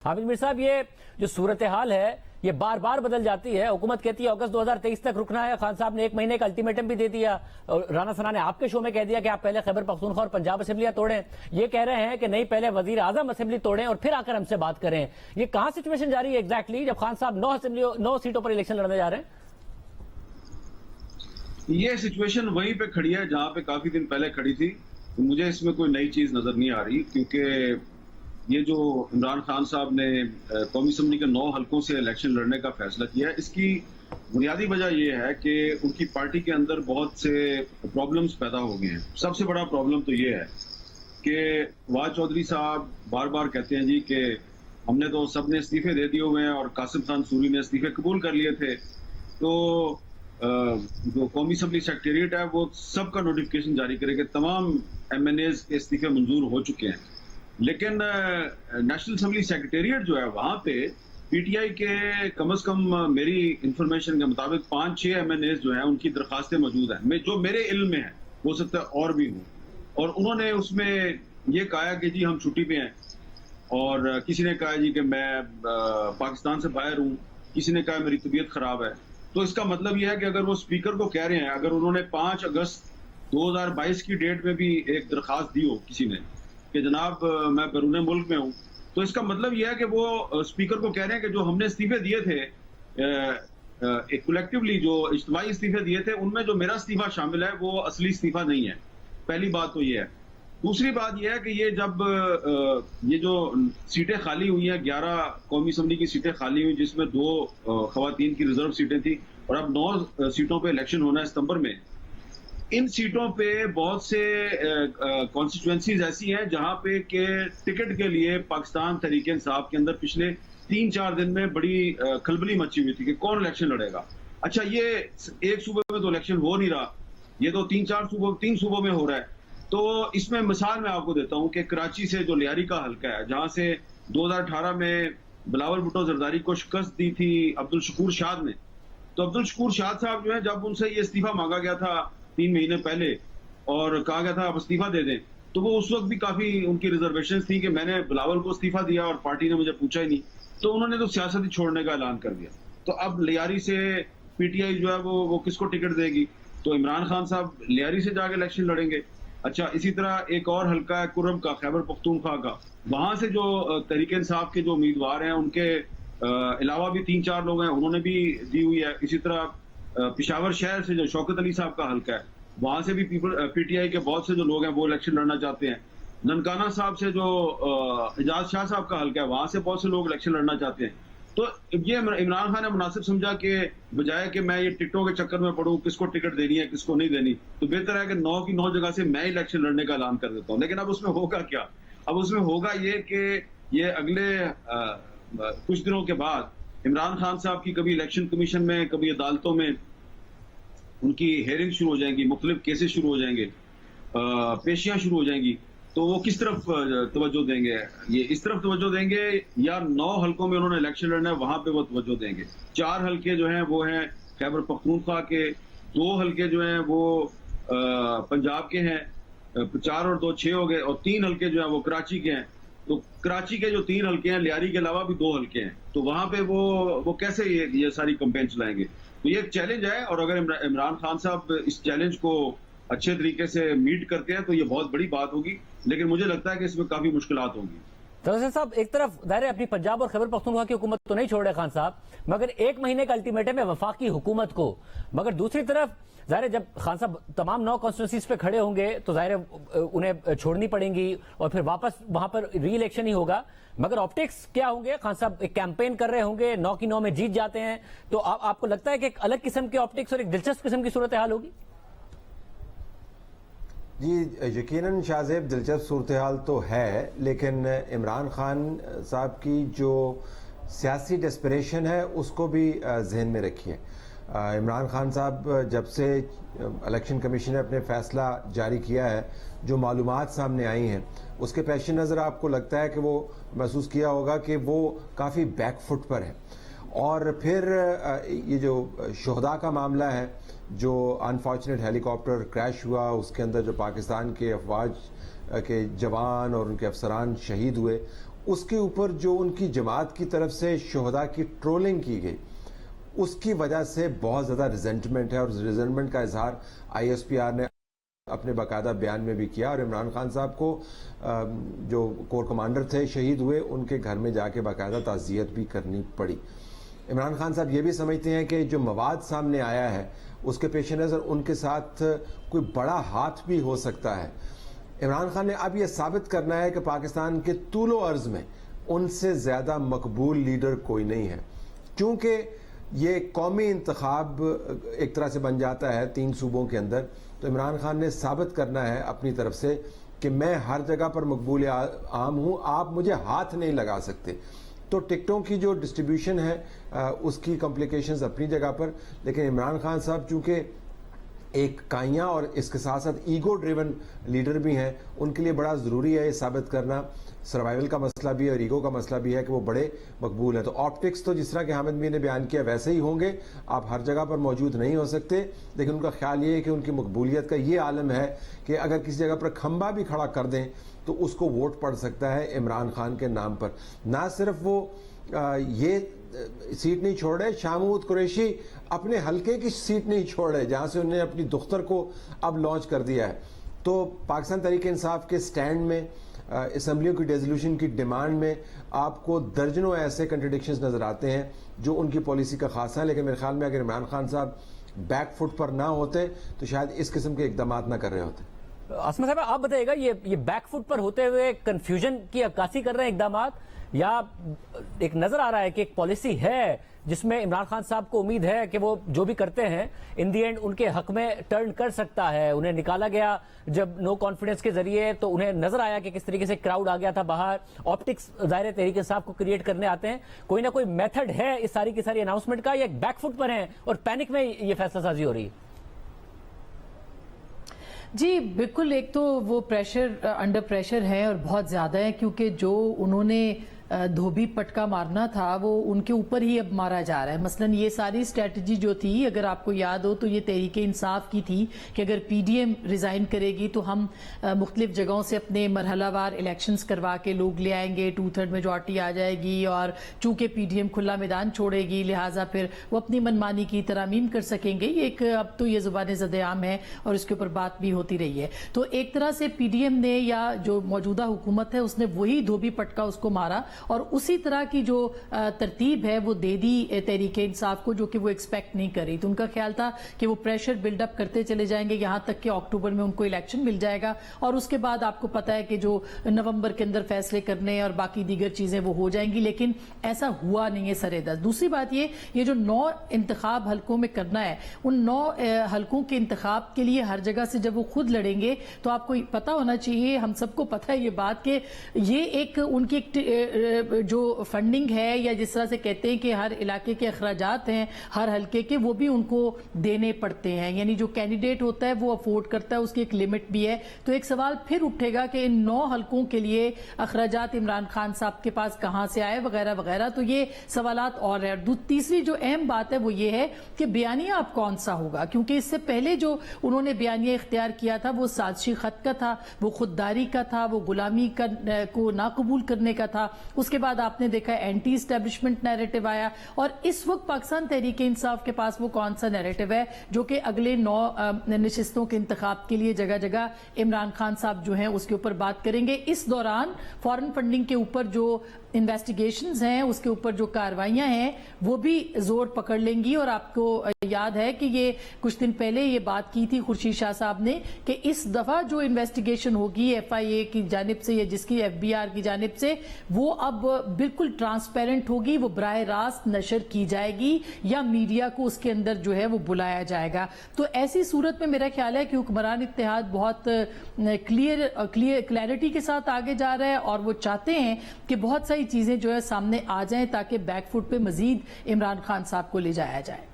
حامد میر صاحب، یہ جو صورتحال ہے یہ بار بار بدل جاتی ہے. حکومت کہتی ہے اگست 2023 تک رکنا ہے. خان صاحب نے ایک مہینے کا الٹیمیٹم بھی دے دیا. رانا ثنا نے آپ کے شو میں کہہ دیا کہ آپ پہلے خیبر پختونخوا اور پنجاب اسمبلیاں توڑیں. یہ کہہ رہے ہیں کہ نہیں، پہلے وزیر اعظم اسمبلی توڑیں اور پھر آ کر ہم سے بات کریں. یہ کہاں سچویشن جاری ہے ایگزیکٹلی جب خان صاحب 9 سیٹوں پر الیکشن لڑنے جا رہے ہیں؟ یہ سچویشن وہیں پہ کھڑی ہے جہاں پہ کافی دن پہلے کھڑی تھی. مجھے اس میں کوئی نئی چیز نظر نہیں آ رہی، کیونکہ یہ جو عمران خان صاحب نے قومی اسمبلی کے 9 حلقوں سے الیکشن لڑنے کا فیصلہ کیا ہے، اس کی بنیادی وجہ یہ ہے کہ ان کی پارٹی کے اندر بہت سے پرابلمز پیدا ہو گئے ہیں. سب سے بڑا پرابلم تو یہ ہے کہ فواد چودھری صاحب بار بار کہتے ہیں جی کہ ہم نے تو سب نے استعفے دے دیے ہوئے ہیں اور قاسم خان سوری نے استعفے قبول کر لیے تھے. تو جو قومی اسمبلی سیکریٹریٹ ہے وہ سب کا نوٹیفکیشن جاری کرے کہ تمام ایم این ایز کے استعفے منظور ہو چکے ہیں. لیکن نیشنل اسمبلی سیکریٹریٹ جو ہے وہاں پہ پی ٹی آئی کے کم از کم میری انفارمیشن کے مطابق 5-6 ایم این ایز جو ہیں ان کی درخواستیں موجود ہیں جو میرے علم میں ہیں. ہو سکتا ہے اور بھی ہوں. اور انہوں نے اس میں یہ کہا کہ جی ہم چھٹی پہ ہیں، اور کسی نے کہا جی کہ میں پاکستان سے باہر ہوں، کسی نے کہا میری طبیعت خراب ہے. تو اس کا مطلب یہ ہے کہ اگر وہ اسپیکر کو کہہ رہے ہیں، اگر انہوں نے 5 اگست 2022 کی ڈیٹ میں بھی ایک درخواست دی ہو کسی نے کہ جناب میں بیرون ملک میں ہوں، تو اس کا مطلب یہ ہے کہ وہ اسپیکر کو کہہ رہے ہیں کہ جو ہم نے استعفے دیے تھے کولیکٹیولی، جو اجتماعی استعفے دیے تھے، ان میں جو میرا استعفیٰ شامل ہے وہ اصلی استعفیٰ نہیں ہے. پہلی بات تو یہ ہے. دوسری بات یہ ہے کہ یہ جب یہ جو سیٹیں خالی ہوئی ہیں، 11 قومی اسمبلی کی سیٹیں خالی ہوئی جس میں 2 خواتین کی ریزرو سیٹیں تھیں، اور اب 9 سیٹوں پہ الیکشن ہونا ہے ستمبر میں. ان سیٹوں پہ بہت سے کانسٹیچوئنسیز ایسی ہیں جہاں پہ کہ ٹکٹ کے لیے پاکستان تحریک انصاف کے اندر پچھلے 3-4 دن میں بڑی کھلبلی مچی ہوئی تھی کہ کون الیکشن لڑے گا. اچھا، یہ ایک صوبے میں تو الیکشن ہو نہیں رہا، یہ تو 3 صوبوں میں ہو رہا ہے. تو اس میں مثال میں آپ کو دیتا ہوں کہ کراچی سے جو لیاری کا حلقہ ہے، جہاں سے 2018 میں بلاول بھٹو زرداری کو شکست دی تھی عبدالشکور شاد نے، تو عبدالشکور شاد صاحب جو ہے جب ان سے یہ استعفیٰ مانگا گیا تھا 3 مہینے پہلے اور کہا گیا تھا آپ استعفیٰ دے دیں، تو وہ اس وقت بھی کافی ان کی ریزرویشنز تھی کہ میں نے بلاول کو استعفیٰ دیا اور پارٹی نے مجھے پوچھا ہی نہیں. تو انہوں نے تو سیاست ہی چھوڑنے کا اعلان کر دیا. تو اب لیاری سے پی ٹی آئی جو ہے وہ کس کو ٹکٹ دے گی؟ تو عمران خان صاحب لیاری سے جا کے الیکشن لڑیں گے. اچھا، اسی طرح ایک اور حلقہ ہے کرم کا، خیبر پختونخوا کا، وہاں سے جو تحریک انصاف کے جو امیدوار ہیں ان کے علاوہ بھی 3-4 لوگ ہیں، انہوں نے بھی دی ہوئی ہے. اسی طرح پشاور شہر سے جو شوکت علی صاحب کا حلقہ ہے، وہاں سے بھی پی ٹی آئی کے بہت سے جو لوگ ہیں وہ الیکشن لڑنا چاہتے ہیں. ننکانہ صاحب سے جو اعجاز شاہ صاحب کا حلقہ ہے، وہاں سے بہت سے لوگ الیکشن لڑنا چاہتے ہیں. تو یہ عمران خان نے مناسب سمجھا کہ بجائے کہ میں یہ ٹکٹوں کے چکر میں پڑوں کس کو ٹکٹ دینی ہے کس کو نہیں دینی، تو بہتر ہے کہ 9 کی 9 جگہ سے میں الیکشن لڑنے کا اعلان کر دیتا ہوں. لیکن اب اس میں ہوگا کیا؟ اب اس میں ہوگا یہ کہ یہ اگلے کچھ دنوں کے بعد عمران خان صاحب کی کبھی الیکشن کمیشن میں، کبھی عدالتوں میں ان کی ہیئرنگ شروع ہو جائیں گی، مختلف کیسز شروع ہو جائیں گے، پیشیاں شروع ہو جائیں گی. تو وہ کس طرف توجہ دیں گے؟ یہ اس طرف توجہ دیں گے یا 9 حلقوں میں انہوں نے الیکشن لڑنا ہے وہاں پہ وہ توجہ دیں گے؟ 4 حلقے جو ہیں وہ ہیں خیبر پختونخوا کے، 2 حلقے جو ہیں وہ پنجاب کے ہیں، 4 اور 2 6 ہو گئے، اور 3 حلقے جو ہیں وہ کراچی کے ہیں. تو کراچی کے جو 3 حلقے ہیں، لیاری کے علاوہ بھی 2 حلقے ہیں، تو وہاں پہ وہ کیسے یہ ساری کمپین چلائیں گے؟ تو یہ ایک چیلنج ہے، اور اگر عمران خان صاحب اس چیلنج کو اچھے طریقے سے میٹ کرتے ہیں تو یہ بہت بڑی بات ہوگی. لیکن مجھے لگتا ہے کہ اس میں کافی مشکلات ہوں گی. تنازع صاحب، ایک طرف ظاہر ہے اپنی پنجاب اور خیبر پختونخوا کی حکومت تو نہیں چھوڑ رہے خان صاحب، مگر 1 مہینے کا الٹیمیٹم ہے وفاقی حکومت کو. مگر دوسری طرف ظاہر ہے جب خان صاحب تمام 9 کانسٹیٹوئنسیز پہ کھڑے ہوں گے تو ظاہر ہے انہیں چھوڑنی پڑیں گی اور پھر واپس وہاں پر ری الیکشن ہی ہوگا. مگر آپٹکس کیا ہوں گے؟ خان صاحب ایک کیمپین کر رہے ہوں گے، 9 کی 9 میں جیت جاتے ہیں، تو آپ کو لگتا ہے کہ ایک الگ قسم کے آپٹکس اور ایک دلچسپ قسم کی صورتحال ہوگی؟ جی یقیناً شاہ زیب، دلچسپ صورتحال تو ہے، لیکن عمران خان صاحب کی جو سیاسی ڈسپریشن ہے اس کو بھی ذہن میں رکھیے. عمران خان صاحب جب سے الیکشن کمیشن نے اپنے فیصلہ جاری کیا ہے، جو معلومات سامنے آئی ہیں اس کے پیش نظر آپ کو لگتا ہے کہ وہ محسوس کیا ہوگا کہ وہ کافی بیک فٹ پر ہے. اور پھر یہ جو شہداء کا معاملہ ہے، جو انفارچونیٹ ہیلی کاپٹر کریش ہوا، اس کے اندر جو پاکستان کے افواج کے جوان اور ان کے افسران شہید ہوئے، اس کے اوپر جو ان کی جماعت کی طرف سے شہداء کی ٹرولنگ کی گئی اس کی وجہ سے بہت زیادہ ریزنٹمنٹ ہے، اور ریزنٹمنٹ کا اظہار آئی ایس پی آر نے اپنے باقاعدہ بیان میں بھی کیا، اور عمران خان صاحب کو جو کور کمانڈر تھے شہید ہوئے ان کے گھر میں جا کے باقاعدہ تعزیت بھی کرنی پڑی۔ عمران خان صاحب یہ بھی سمجھتے ہیں کہ جو مواد سامنے آیا ہے اس کے پیش نظر ان کے ساتھ کوئی بڑا ہاتھ بھی ہو سکتا ہے۔ عمران خان نے اب یہ ثابت کرنا ہے کہ پاکستان کے طول و عرض میں ان سے زیادہ مقبول لیڈر کوئی نہیں ہے، کیونکہ یہ قومی انتخاب ایک طرح سے بن جاتا ہے 3 صوبوں کے اندر، تو عمران خان نے ثابت کرنا ہے اپنی طرف سے کہ میں ہر جگہ پر مقبول عام ہوں، آپ مجھے ہاتھ نہیں لگا سکتے۔ تو ٹکٹوں کی جو ڈسٹریبیوشن ہے اس کی کمپلیکیشنز اپنی جگہ پر، لیکن عمران خان صاحب چونکہ ایک کائیاں اور اس کے ساتھ ساتھ ایگو ڈریون لیڈر بھی ہیں، ان کے لیے بڑا ضروری ہے یہ ثابت کرنا، سروائیول کا مسئلہ بھی ہے اور ایگو کا مسئلہ بھی ہے کہ وہ بڑے مقبول ہیں۔ تو آپٹکس تو جس طرح کہ حامد میر نے بیان کیا ویسے ہی ہوں گے، آپ ہر جگہ پر موجود نہیں ہو سکتے، لیکن ان کا خیال یہ ہے کہ ان کی مقبولیت کا یہ عالم ہے کہ اگر کسی جگہ پر کھمبا بھی کھڑا کر دیں تو اس کو ووٹ پڑ سکتا ہے عمران خان کے نام پر۔ نہ صرف وہ یہ سیٹ نہیں چھوڑ رہے، شاہ محمود قریشی اپنے حلقے کی سیٹ نہیں چھوڑ رہے جہاں سے انہوں نے اپنی دختر کو اب لانچ کر دیا ہے۔ تو پاکستان تحریک انصاف کے سٹینڈ میں، اسمبلیوں کی ڈیزولوشن کی ڈیمانڈ میں آپ کو درجنوں ایسے کنٹرڈکشنز نظر آتے ہیں جو ان کی پالیسی کا خاصہ ہے، لیکن میرے خیال میں اگر عمران خان صاحب بیک فٹ پر نہ ہوتے تو شاید اس قسم کے اقدامات نہ کر رہے ہوتے۔ عاصمہ صاحب آپ بتائیے گا، یہ بیک فٹ پر ہوتے ہوئے کنفیوژن کی عکاسی کر رہے ہیں اقدامات، یا ایک نظر آ رہا ہے کہ ایک پالیسی ہے جس میں عمران خان صاحب کو امید ہے کہ وہ جو بھی کرتے ہیں ان دی اینڈ ان کے حق میں ٹرن کر سکتا ہے؟ انہیں نکالا گیا جب نو کانفیڈنس کے ذریعے تو انہیں نظر آیا کہ کس طریقے سے کراؤڈ آ گیا تھا باہر، آپٹکس ظاہر تحریک انصاف کو کریٹ کرنے آتے ہیں، کوئی نہ کوئی میتھڈ ہے اس ساری کی ساری اناؤنسمنٹ کا، یا ایک بیک فٹ پر ہیں اور پینک میں یہ فیصلہ سازی ہو رہی ہے؟ جی بالکل، ایک تو وہ پریشر انڈر پریشر ہے اور بہت زیادہ ہے، کیونکہ جو انہوں نے دھوبی پٹکا مارنا تھا وہ ان کے اوپر ہی اب مارا جا رہا ہے۔ مثلاً یہ ساری اسٹریٹجی جو تھی، اگر آپ کو یاد ہو تو یہ تحریک انصاف کی تھی کہ اگر پی ڈی ایم ریزائن کرے گی تو ہم مختلف جگہوں سے اپنے مرحلہ وار الیکشنز کروا کے لوگ لے آئیں گے، 2/3 میجورٹی آ جائے گی، اور چونکہ پی ڈی ایم کھلا میدان چھوڑے گی لہٰذا پھر وہ اپنی منمانی کی ترامیم کر سکیں گے۔ یہ ایک اب تو یہ زبان زد عام ہے اور اس کے اوپر بات بھی ہوتی رہی ہے۔ تو ایک طرح سے پی ڈی ایم نے یا جو موجودہ حکومت ہے اس نے وہی دھوبی پٹکا اس کو مارا، اور اسی طرح کی جو ترتیب ہے وہ دے دی تحریک انصاف کو، جو کہ وہ ایکسپیکٹ نہیں کر رہی۔ تو ان کا خیال تھا کہ وہ پریشر بلڈ اپ کرتے چلے جائیں گے یہاں تک کہ اکتوبر میں ان کو الیکشن مل جائے گا، اور اس کے بعد آپ کو پتا ہے کہ جو نومبر کے اندر فیصلے کرنے اور باقی دیگر چیزیں وہ ہو جائیں گی، لیکن ایسا ہوا نہیں ہے سر دست۔ دوسری بات یہ جو 9 انتخاب حلقوں میں کرنا ہے، ان 9 حلقوں کے انتخاب کے لیے ہر جگہ سے جب وہ خود لڑیں گے تو آپ کو پتا ہونا چاہیے، ہم سب کو پتا ہے یہ بات، کہ یہ ایک ان کی جو فنڈنگ ہے، یا جس طرح سے کہتے ہیں کہ ہر علاقے کے اخراجات ہیں ہر حلقے کے، وہ بھی ان کو دینے پڑتے ہیں، یعنی جو کینڈیڈیٹ ہوتا ہے وہ افورڈ کرتا ہے، اس کی ایک لمٹ بھی ہے۔ تو ایک سوال پھر اٹھے گا کہ ان 9 حلقوں کے لیے اخراجات عمران خان صاحب کے پاس کہاں سے آئے وغیرہ وغیرہ، تو یہ سوالات اور ہیں۔ تیسری جو اہم بات ہے وہ یہ ہے کہ بیانیہ اب کون سا ہوگا، کیونکہ اس سے پہلے جو انہوں نے بیانیہ اختیار کیا تھا وہ سازشی خط کا تھا، وہ خودداری کا تھا، وہ غلامی کو ناقبول کرنے کا تھا۔ اس کے بعد آپ نے دیکھا اینٹی اسٹیبلشمنٹ نیریٹو آیا، اور اس وقت پاکستان تحریک انصاف کے پاس وہ کون سا نیریٹو ہے جو کہ اگلے 9 نشستوں کے انتخاب کے لیے جگہ جگہ عمران خان صاحب جو ہیں اس کے اوپر بات کریں گے۔ اس دوران فارن فنڈنگ کے اوپر جو انویسٹیگیشنز ہیں، اس کے اوپر جو کاروائیاں ہیں وہ بھی زور پکڑ لیں گی، اور آپ کو یاد ہے کہ یہ کچھ دن پہلے یہ بات کی تھی خورشید شاہ صاحب نے کہ اس دفعہ جو انویسٹیگیشن ہوگی ایف آئی اے کی جانب سے یا جس کی ایف بی آر کی جانب سے، وہ اب بالکل ٹرانسپیرنٹ ہوگی، وہ براہ راست نشر کی جائے گی یا میڈیا کو اس کے اندر جو ہے وہ بلایا جائے گا۔ تو ایسی صورت میں میرا خیال ہے کہ حکمران اتحاد بہت کلیئرٹی کے ساتھ آگے جا رہا ہے، اور وہ چاہتے ہیں کہ بہت ساری چیزیں جو ہے سامنے آ جائیں تاکہ بیک فٹ پہ مزید عمران خان صاحب کو لے جایا جائے۔